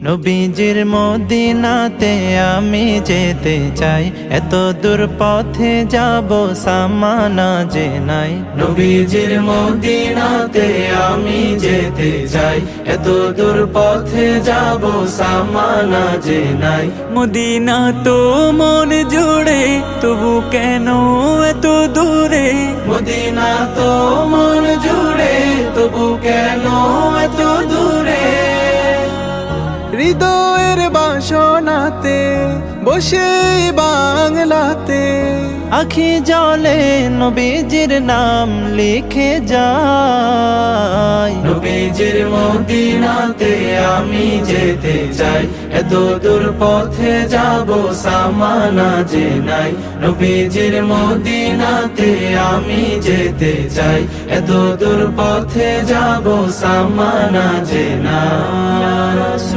নবীজির মদিনাতে আমি যেতে চাই, এত দূর পথে যাব সামানা যে নাই। নবীজির মদিনাতে আমি যেতে চাই, এত দূর পথে যাব সামানা যে নাই। মদিনা তো মন জুড়ে, তবু কেন এত দূরে? মদিনা তো মন জুড়ে, তবু কেন এত দূরে? হৃদয়ের বাসনাতে বসে বাংলাতে আখি জলে নবীজির নাম লিখে যাই। নবীজির মদিনাতে আমি যেতে চাই, এত দূর পথে যাব সামানা যে নাই। নবীজির মদিনাতে আমি যেতে চাই, এত দূর পথে যাব সামানা যে নাই।